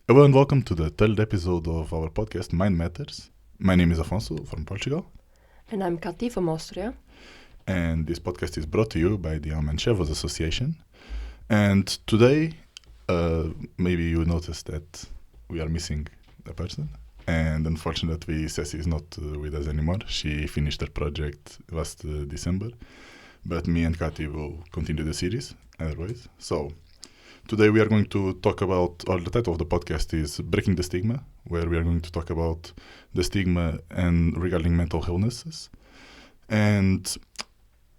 Hello and welcome to the third episode of our podcast, Mind Matters. My name is Afonso from Portugal, And I'm Kati from Austria. and this podcast is brought to you by the Alman Chevos Association. And today, maybe you noticed that we are missing a person, and unfortunately, Ceci is not with us anymore. She finished her project last December, but me and Kati will continue the series otherwise. So, today we are going to talk about, or the title of the podcast is Breaking the Stigma, where we are going to talk about the stigma and regarding mental illnesses. And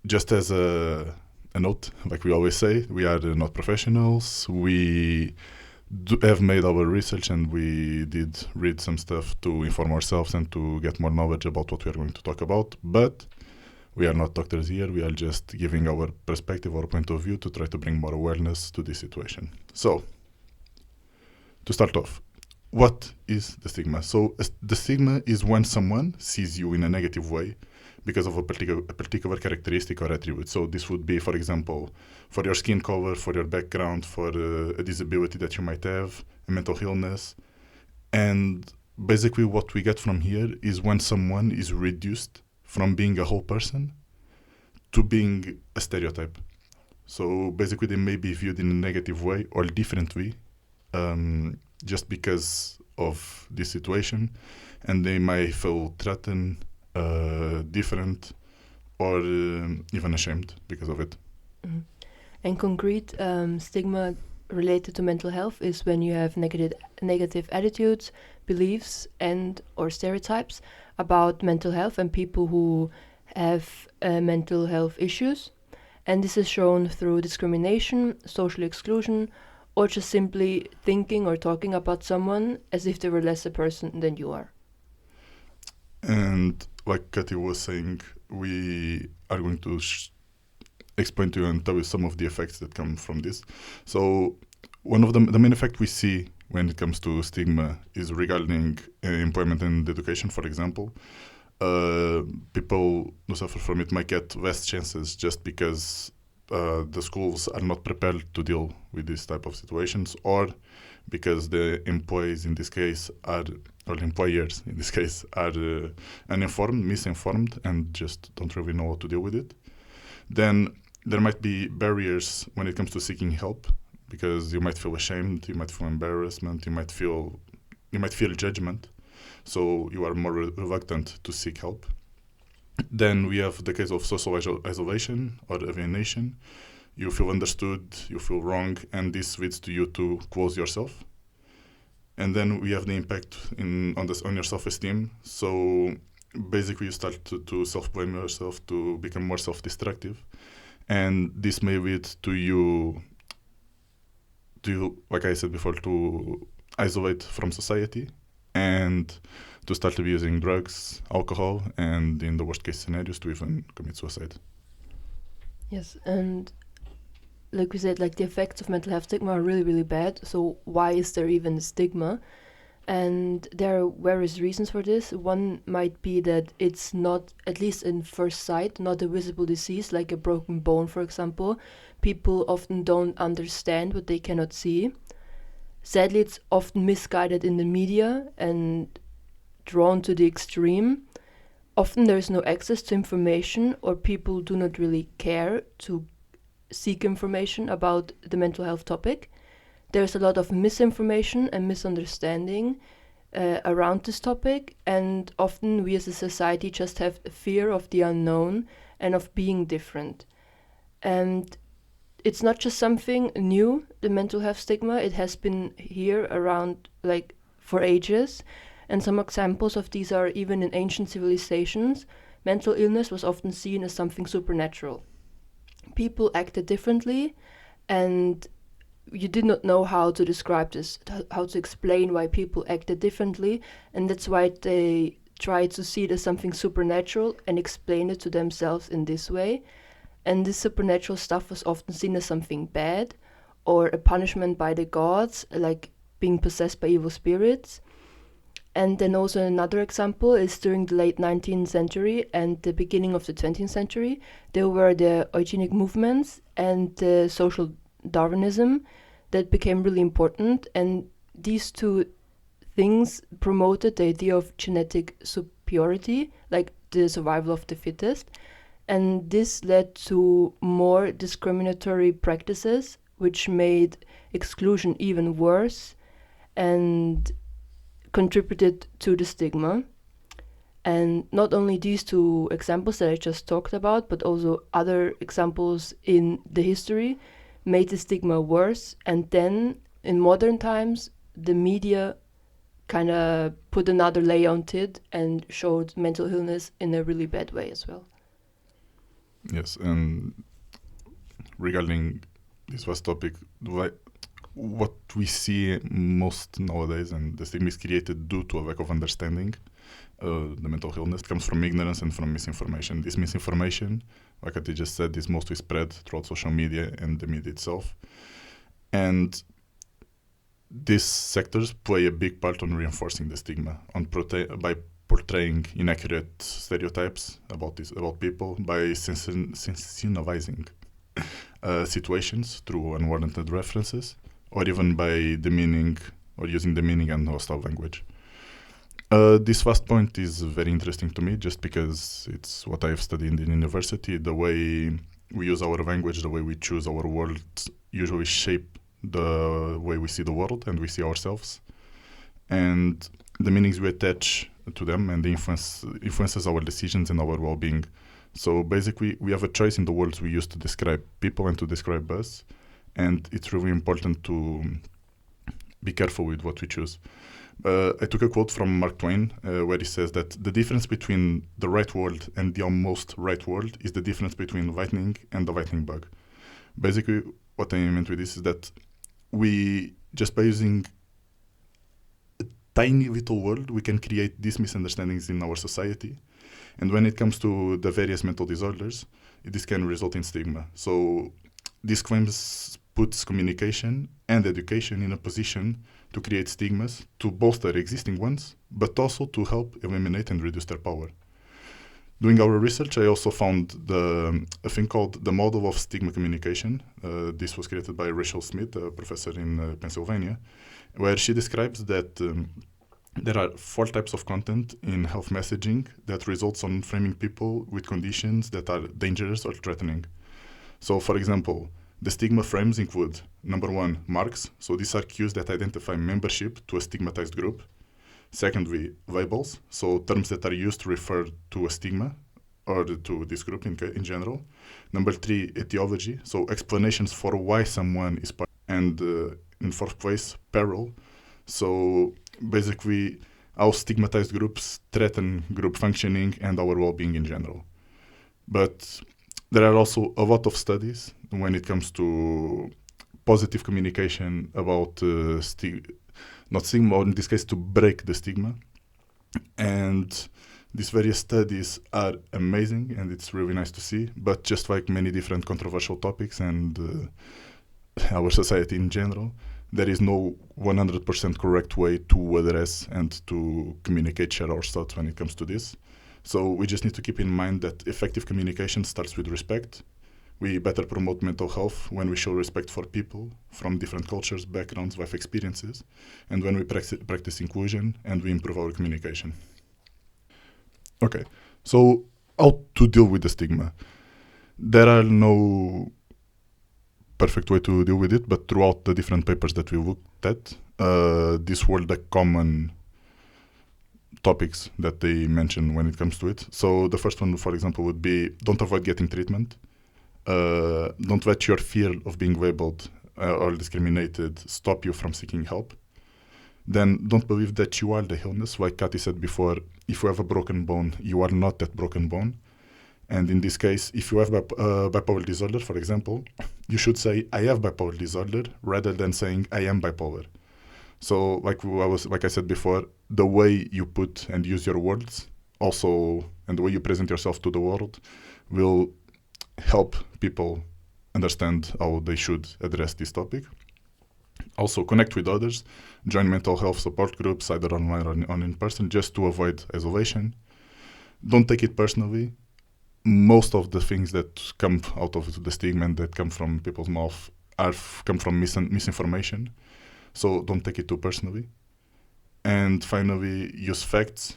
just as a note, like we always say, we are not professionals. We have made our research and we did read some stuff to inform ourselves and to get more knowledge about what we are going to talk about. But we are not doctors here. We are just giving our perspective or point of view to try to bring more awareness to this situation. So, to start off, what is the stigma? So, the stigma is when someone sees you in a negative way because of a particular characteristic or attribute. So, this would be, for example, for your skin color, for your background, for a disability that you might have, a mental illness. And basically, what we get from here is when someone is reduced from being a whole person to being a stereotype. So basically, they may be viewed in a negative way or differently just because of this situation, and they might feel threatened, different, or even ashamed because of it. Mm-hmm. And concrete stigma related to mental health is when you have negative attitudes, beliefs, and or stereotypes about mental health and people who have mental health issues. And this is shown through discrimination, social exclusion, or just simply thinking or talking about someone as if they were less a person than you are. And like Katy was saying, we are going to explain to you and tell you some of the effects that come from this. So one of the main effect we see when it comes to stigma is regarding employment and education, for example. People who suffer from it might get less chances just because the schools are not prepared to deal with this type of situations, or because the employees in this case are, or employers in this case, are uninformed, misinformed, and just don't really know how to deal with it. Then there might be barriers when it comes to seeking help, because you might feel ashamed, you might feel embarrassment, you might fear judgment, so you are more reluctant to seek help. Then we have the case of social isolation or alienation. You feel understood, you feel wrong, and this leads to you to close yourself. And then we have the impact on your self-esteem. So basically you start to self-blame yourself, to become more self-destructive. And this may lead to you, like I said before, to isolate from society and to start abusing drugs, alcohol, and in the worst case scenarios, to even commit suicide. Yes, and like we said, like the effects of mental health stigma are really, really bad. So why is there even a stigma? And there are various reasons for this. One might be that it's not, at least in first sight, not a visible disease like a broken bone, for example. People often don't understand what they cannot see. Sadly, it's often misguided in the media and drawn to the extreme. Often there is no access to information, or people do not really care to seek information about the mental health topic. There's a lot of misinformation and misunderstanding around this topic, and often we as a society just have a fear of the unknown and of being different. And it's not just something new, the mental health stigma. It has been here around like for ages, and some examples of these are even in ancient civilizations. Mental illness was often seen as something supernatural. People acted differently, and you did not know how to describe this, how to explain why people acted differently, and that's why they tried to see it as something supernatural and explain it to themselves in this way. And this supernatural stuff was often seen as something bad or a punishment by the gods, like being possessed by evil spirits. And then also another example is during the late 19th century and the beginning of the 20th century, there were the eugenic movements and the social Darwinism that became really important. And these two things promoted the idea of genetic superiority, like the survival of the fittest, and this led to more discriminatory practices, which made exclusion even worse and contributed to the stigma. And not only these two examples that I just talked about, but also other examples in the history made the stigma worse. And then in modern times, the media kind of put another layer on it and showed mental illness in a really bad way as well. Yes, and regarding this vast topic, what we see most nowadays, and the stigma is created due to a lack of understanding. The mental illness comes from ignorance and from misinformation. This misinformation, like I just said, is mostly spread throughout social media and the media itself. And these sectors play a big part on reinforcing the stigma, by portraying inaccurate stereotypes about people, by sensationalizing situations through unwarranted references, or even by demeaning or using demeaning and hostile language. This last point is very interesting to me, just because it's what I've studied in university. The way we use our language, the way we choose our words, usually shape the way we see the world and we see ourselves, and the meanings we attach to them, and the influences our decisions and our well-being. So basically, we have a choice in the words we use to describe people and to describe us, and it's really important to be careful with what we choose. I took a quote from Mark Twain where he says that the difference between the right world and the almost right world is the difference between lightning and the lightning bug. Basically, what I meant with this is that we, just by using a tiny little word, we can create these misunderstandings in our society. And when it comes to the various mental disorders, this can result in stigma. So these claims puts communication and education in a position to create stigmas, to bolster existing ones, but also to help eliminate and reduce their power. Doing our research, I also found a thing called the model of stigma communication. This was created by Rachel Smith, a professor in Pennsylvania, where she describes that there are 4 types of content in health messaging that results on framing people with conditions that are dangerous or threatening. So, for example, the stigma frames include, number 1, marks. So these are cues that identify membership to a stigmatized group. Secondly, labels. So terms that are used to refer to a stigma or to this group in general. Number 3, etiology. So explanations for why someone is part. And in 4th place, peril. So basically, how stigmatized groups threaten group functioning and our well-being in general. But there are also a lot of studies when it comes to positive communication about not stigma, or in this case, to break the stigma. And these various studies are amazing, and it's really nice to see. But just like many different controversial topics and our society in general, there is no 100% correct way to address and to communicate, share our thoughts when it comes to this. So we just need to keep in mind that effective communication starts with respect. We better promote mental health when we show respect for people from different cultures, backgrounds, life experiences, and when we practice inclusion and we improve our communication. Okay, so how to deal with the stigma? There are no perfect way to deal with it, but throughout the different papers that we looked at, these were the common topics that they mention when it comes to it. So the first one, for example, would be don't avoid getting treatment. Don't let your fear of being labeled or discriminated stop you from seeking help. Then don't believe that you are the illness. Like Kati said before, if you have a broken bone, you are not that broken bone. And in this case, if you have bipolar disorder, for example, you should say, I have bipolar disorder, rather than saying, I am bipolar. So, like I said before, the way you put and use your words, also, and the way you present yourself to the world, will help people understand how they should address this topic. Also, connect with others, join mental health support groups, either online or in person, just to avoid isolation. Don't take it personally. Most of the things that come out of the stigma and that come from people's mouth come from misinformation. So don't take it too personally. And finally, use facts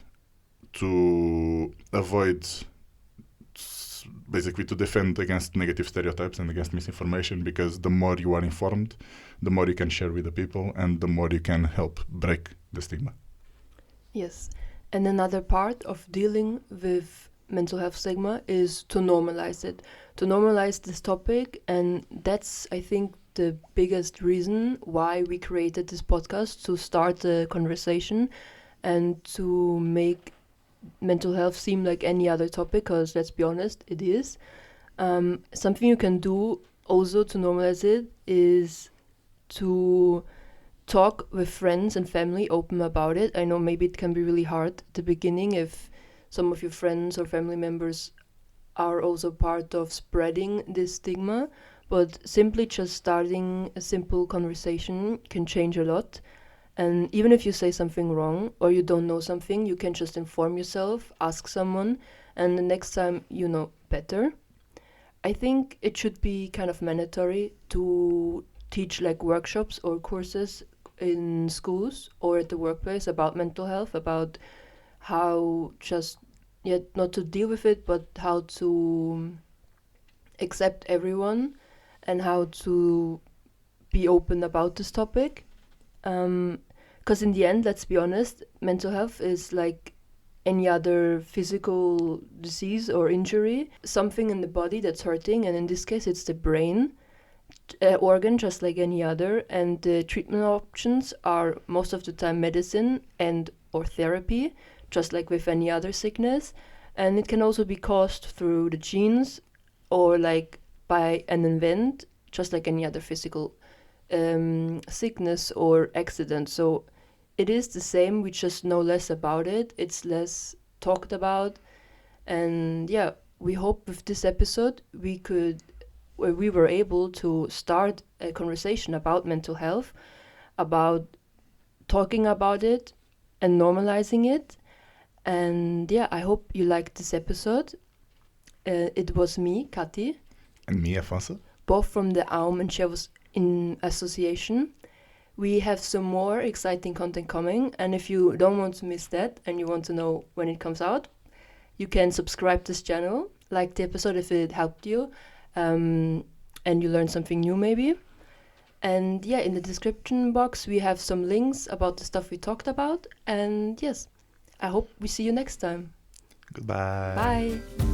to avoid, basically to defend against negative stereotypes and against misinformation, because the more you are informed, the more you can share with the people and the more you can help break the stigma. Yes. And another part of dealing with mental health stigma is to normalize it, to normalize this topic. And that's, I think, the biggest reason why we created this podcast, to start a conversation and to make mental health seem like any other topic, because let's be honest, it is. Something you can do also to normalize it is to talk with friends and family open about it. I know maybe it can be really hard at the beginning if some of your friends or family members are also part of spreading this stigma, but simply just starting a simple conversation can change a lot. And even if you say something wrong or you don't know something, you can just inform yourself, ask someone, and the next time you know better. I think it should be kind of mandatory to teach like workshops or courses in schools or at the workplace about mental health, about how just yet not to deal with it, but how to accept everyone and how to be open about this topic. Because in the end, let's be honest, mental health is like any other physical disease or injury, something in the body that's hurting, and in this case, it's the brain organ, just like any other. And the treatment options are most of the time medicine and or therapy, just like with any other sickness. And it can also be caused through the genes or like by an event, just like any other physical sickness or accident. So it is the same, we just know less about it, it's less talked about. And yeah, we hope with this episode we were able to start a conversation about mental health, about talking about it and normalizing it. And yeah, I hope you liked this episode. It was me, Kati, And me, Afonso. both from the Aum and Chevos in Association. We have some more exciting content coming, and if you don't want to miss that and you want to know when it comes out, you can subscribe to this channel, like the episode if it helped you, and you learned something new maybe. And yeah, in the description box we have some links about the stuff we talked about. And yes, I hope we see you next time. Goodbye. Bye.